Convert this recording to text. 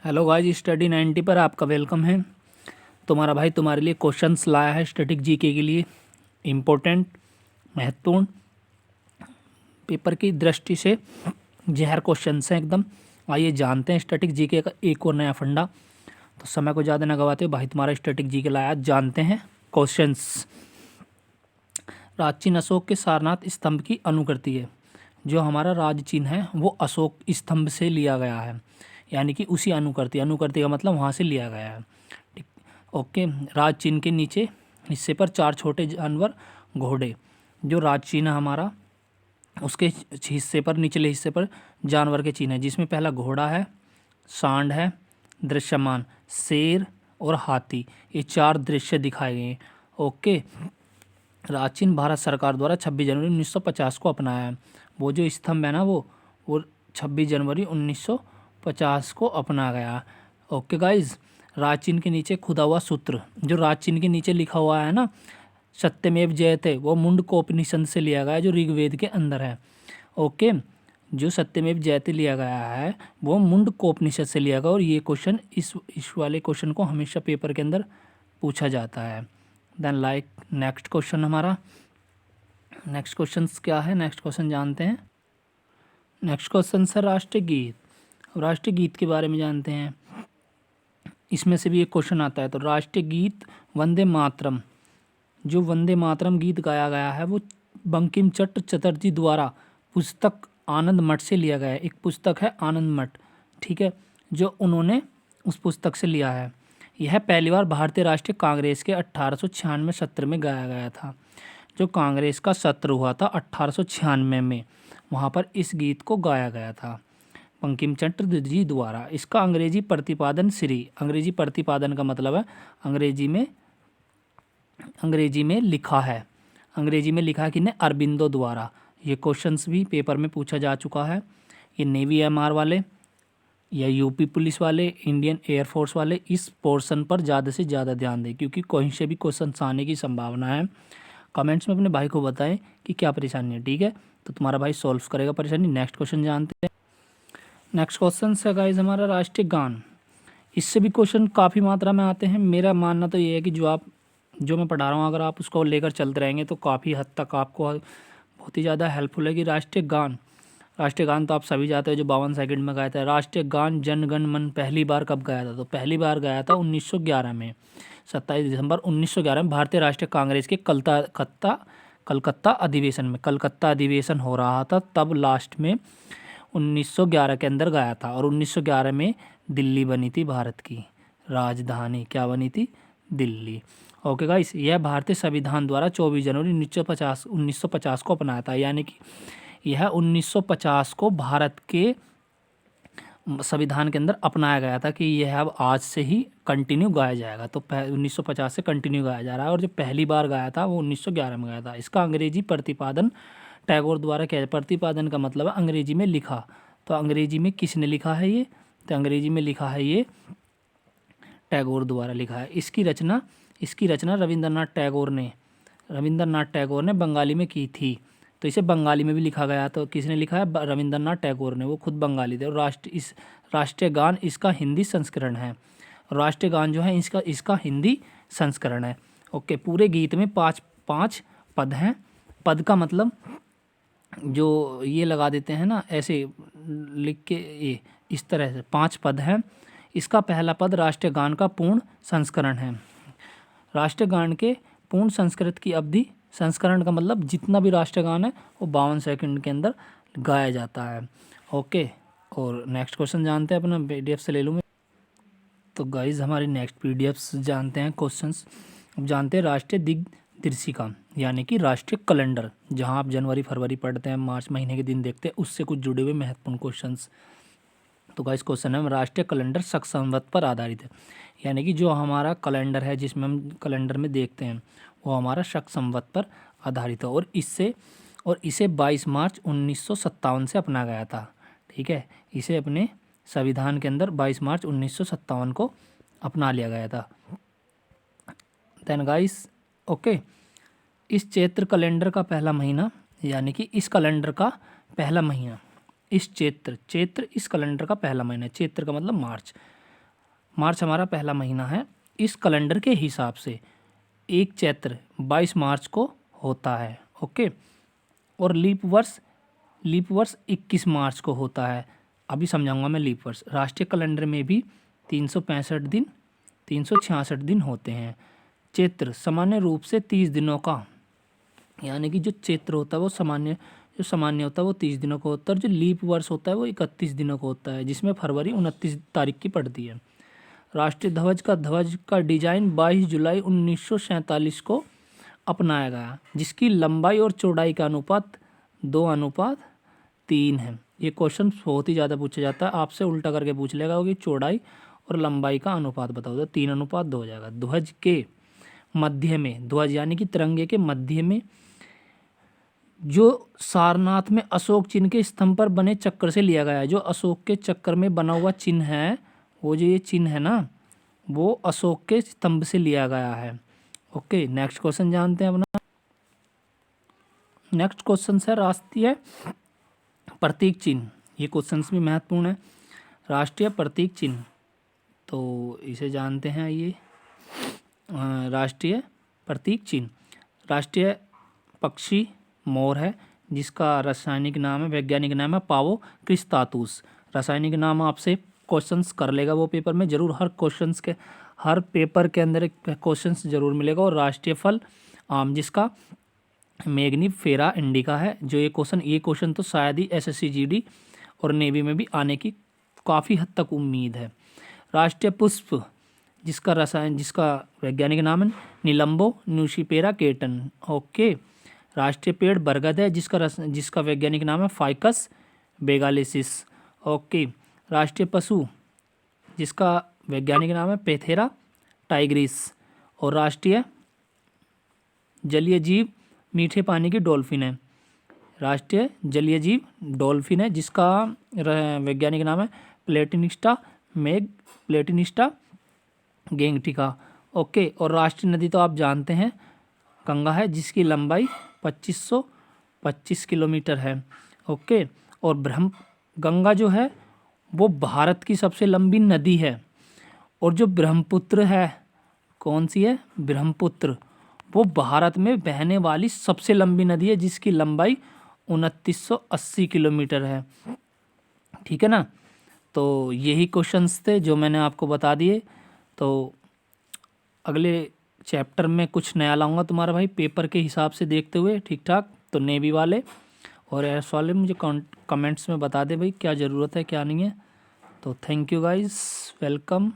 Hello guys, study 90 पर आपका welcome है। तुम्हारा भाई तुम्हारे लिए क्वेश्चंस लाया है स्टैटिक जीके के लिए। इम्पोर्टेंट, महत्वपूर्ण, पेपर की दृष्टि से जहर क्वेश्चंस हैं एकदम। आइए जानते हैं स्टैटिक जीके का एक और नया फंडा। तो समय को ज़्यादा न गवाते भाई तुम्हारा स्टैटिक जीके लाया, जानते हैं क्वेश्चंस। प्राचीन अशोक के सारनाथ स्तंभ की अनुकृति है। जो हमारा राज चिन्ह है वो अशोक स्तंभ से लिया गया है, यानी कि उसी अनुकृति, अनुकृति का मतलब वहाँ से लिया गया है। ठीक, ओके। राज चिन्ह के नीचे हिस्से पर 4 छोटे जानवर घोड़े, जो राज चिन्ह हमारा उसके हिस्से पर, निचले हिस्से पर जानवर के चिन्ह है, जिसमें पहला घोड़ा है, सांड है, दृश्यमान शेर और हाथी। ये 4 दृश्य दिखाए गए हैं। ओके। प्राचीन भारत सरकार द्वारा 26 जनवरी 1950 को अपनाया है। वो जो स्तंभ है ना, वो 26 जनवरी 1950 को अपना गया। Okay guys. राज के नीचे खुदा हुआ सूत्र, जो राज के नीचे लिखा हुआ है ना, सत्यमेव जयते, वो मुंडकोपनिषद से लिया गया है, जो ऋग्वेद के अंदर है। ओके। जो सत्यमेव जयते लिया गया है वो मुंडकोपनिषद से लिया गया। और ये क्वेश्चन, इस वाले क्वेश्चन को हमेशा पेपर के अंदर पूछा जाता है। देन नेक्स्ट क्वेश्चन हमारा, नेक्स्ट क्वेश्चन क्या है, नेक्स्ट क्वेश्चन जानते हैं। नेक्स्ट क्वेश्चन है राष्ट्रीय गीत। राष्ट्रीय गीत के बारे में जानते हैं। इसमें से भी एक क्वेश्चन आता है। तो राष्ट्रीय गीत वंदे मातरम, जो वंदे मातरम गीत गाया गया है वो बंकिम चंद्र चटर्जी द्वारा पुस्तक आनंद मठ से लिया गया है। एक पुस्तक है आनंद मठ, ठीक है, जो उन्होंने उस पुस्तक से लिया है। यह पहली बार भारतीय राष्ट्रीय कांग्रेस के 1896 सत्र में गाया गया था। जो कांग्रेस का सत्र हुआ था 1896 में, वहाँ पर इस गीत को गाया गया था बंकिम चंद्र जी द्वारा। इसका अंग्रेजी प्रतिपादन अंग्रेजी प्रतिपादन का मतलब है अंग्रेजी में लिखा है। अंग्रेजी में लिखा है किसने? अरबिंदो द्वारा। ये क्वेश्चंस भी पेपर में पूछा जा चुका है। ये नेवी एमआर वाले या यूपी पुलिस वाले, इंडियन एयरफोर्स वाले इस पोर्शन पर ज़्यादा से ज़्यादा ध्यान दें, क्योंकि कहीं से भी क्वेश्चन आने की संभावना है। कमेंट्स में अपने भाई को बताएं कि क्या परेशानी है, ठीक है, तो तुम्हारा भाई सॉल्व करेगा परेशानी। नेक्स्ट क्वेश्चन जानते हैं। नेक्स्ट क्वेश्चन है गाइस हमारा राष्ट्रीय गान। इससे भी क्वेश्चन काफ़ी मात्रा में आते हैं। मेरा मानना तो ये है कि जो मैं पढ़ा रहा हूँ, अगर आप उसको लेकर चलते रहेंगे तो काफ़ी हद तक आपको बहुत ही ज़्यादा हेल्पफुल है। कि राष्ट्रीय गान तो आप सभी जानते हैं, जो 52 सेकंड में गाया था। राष्ट्रीय गान जन गण मन पहली बार कब गाया था? तो पहली बार गाया था 1911 में, 27 दिसंबर 1911 में भारतीय राष्ट्रीय कांग्रेस के कलकत्ता अधिवेशन में। कलकत्ता अधिवेशन हो रहा था तब लास्ट में 1911 के अंदर गाया था। और 1911 में दिल्ली बनी थी भारत की राजधानी। क्या बनी थी? दिल्ली। ओके गाइस, यह भारतीय संविधान द्वारा 24 जनवरी 1950 को अपनाया था। यानी कि यह 1950 को भारत के संविधान के अंदर अपनाया गया था कि यह अब आज से ही कंटिन्यू गाया जाएगा। तो 1950 से कंटिन्यू गाया जा रहा है। और जो पहली बार गाया था वो 1911 में गाया था। इसका अंग्रेजी प्रतिपादन टैगोर द्वारा किया। प्रतिपादन का मतलब है अंग्रेजी में लिखा। तो अंग्रेजी में किसने लिखा है ये? तो अंग्रेजी में लिखा है ये टैगोर द्वारा लिखा है। इसकी रचना रविंद्रनाथ टैगोर ने बंगाली में की थी। तो इसे बंगाली में भी लिखा गया। तो किसने लिखा है? रविंद्रनाथ टैगोर ने। वो खुद बंगाली थे। और राष्ट्रीय गान इसका हिंदी संस्करण है। राष्ट्रीय गान जो है इसका हिंदी संस्करण है। ओके। पूरे गीत में 5 पद हैं। पद का मतलब जो ये लगा देते हैं ना, ऐसे लिख के, ये इस तरह से 5 पद हैं। इसका पहला पद राष्ट्रीय गान का पूर्ण संस्करण है। राष्ट्रीय गान के पूर्ण संस्करण का मतलब जितना भी राष्ट्रीय गान है वो 52 सेकंड के अंदर गाया जाता है। ओके। और नेक्स्ट क्वेश्चन जानते हैं, अपना पीडीएफ से ले लूँ मैं। तो गाइज हमारी नेक्स्ट पीडीएफ जानते हैं क्वेश्चंस। अब जानते हैं राष्ट्रीय दिग्दर्शिका, यानी कि राष्ट्रीय कैलेंडर। जहां आप जनवरी फरवरी पढ़ते हैं, मार्च महीने के दिन देखते हैं, उससे कुछ जुड़े हुए महत्वपूर्ण क्वेश्चंस। तो गाइस क्वेश्चन है, राष्ट्रीय कैलेंडर शक संवत पर आधारित है। यानी कि जो हमारा कैलेंडर है, जिसमें हम कैलेंडर में देखते हैं, वो हमारा शक संवत पर आधारित है। और इसे 22 मार्च 1957 से अपना गया था। ठीक है, इसे अपने संविधान के अंदर 22 मार्च 1957 को अपना लिया गया था। देन गाइस, ओके, इस चैत्र कैलेंडर का पहला महीना, यानी कि इस कैलेंडर का पहला महीना, इस चैत्र इस कैलेंडर का पहला महीना, चैत्र का मतलब मार्च, मार्च हमारा पहला महीना है। इस कैलेंडर के हिसाब से एक चैत्र 22 मार्च को होता है। ओके, और लीप वर्ष 21 मार्च को होता है। अभी समझाऊंगा मैं लीप वर्ष। राष्ट्रीय कैलेंडर में भी 365 दिन 366 दिन होते हैं। चैत्र सामान्य रूप से 30 दिनों का, यानी कि जो चैत्र होता है वो सामान्य होता है वो 30 दिनों का होता है, और जो लीप वर्ष होता है वो 31 दिनों का होता है, जिसमें फरवरी 29 तारीख की पड़ती है। राष्ट्रीय ध्वज का डिजाइन 22 जुलाई 1947 को अपनाया गया, जिसकी लंबाई और चौड़ाई का अनुपात 2:3 है। ये क्वेश्चन बहुत ही ज़्यादा पूछा जाता है, आपसे उल्टा करके पूछ लेगा कि चौड़ाई और लंबाई का अनुपात बताओ, तो 3:2 हो जाएगा। ध्वज के मध्य में, ध्वज यानी कि तिरंगे के मध्य में जो सारनाथ में अशोक चिन्ह के स्तंभ पर बने चक्र से लिया गया है। जो अशोक के चक्र में बना हुआ चिन्ह है, वो जो ये चिन्ह है ना, वो अशोक के स्तंभ से लिया गया है। ओके, नेक्स्ट क्वेश्चन जानते हैं अपना। नेक्स्ट क्वेश्चन है राष्ट्रीय प्रतीक चिन्ह। ये क्वेश्चन भी महत्वपूर्ण है। राष्ट्रीय प्रतीक चिन्ह, तो इसे जानते हैं। ये राष्ट्रीय प्रतीक चिन्ह, राष्ट्रीय पक्षी मोर है, जिसका रासायनिक नाम है, वैज्ञानिक नाम है पावो क्रिस्तातुस। रासायनिक नाम आपसे क्वेश्चंस कर लेगा वो पेपर में जरूर, हर पेपर के अंदर एक क्वेश्चंस जरूर मिलेगा। और राष्ट्रीय फल आम, जिसका मैग्नीफेरा इंडिका है। जो ये क्वेश्चन तो शायद ही SSC GD और नेवी में भी आने की काफ़ी हद तक उम्मीद है। राष्ट्रीय पुष्प, जिसका वैज्ञानिक नाम है निलंबो न्यूशिपेरा केटन। ओके, राष्ट्रीय पेड़ बरगद है, जिसका वैज्ञानिक नाम है फाइकस बेगालेसिस। ओके, राष्ट्रीय पशु, जिसका वैज्ञानिक नाम है पैथेरा टाइग्रिस। और राष्ट्रीय जलीय जीव मीठे पानी की डॉल्फिन है। राष्ट्रीय जलीय जीव डॉल्फिन है, जिसका वैज्ञानिक नाम है प्लेटिनिस्टा गेंगटिका। ओके, और राष्ट्रीय नदी तो आप जानते हैं गंगा है, जिसकी लंबाई 2525 किलोमीटर है। ओके, और गंगा जो है वो भारत की सबसे लंबी नदी है। और जो ब्रह्मपुत्र है, कौन सी है? ब्रह्मपुत्र, वो भारत में बहने वाली सबसे लंबी नदी है, जिसकी लंबाई 2980 किलोमीटर है। ठीक है ना। तो यही क्वेश्चंस थे जो मैंने आपको बता दिए। तो अगले चैप्टर में कुछ नया लाऊंगा तुम्हारा भाई, पेपर के हिसाब से देखते हुए ठीक ठाक। तो नेवी वाले और एयरफोर्स वाले मुझे कमेंट्स में बता दे भाई क्या ज़रूरत है क्या नहीं है। तो थैंक यू गाइस, वेलकम।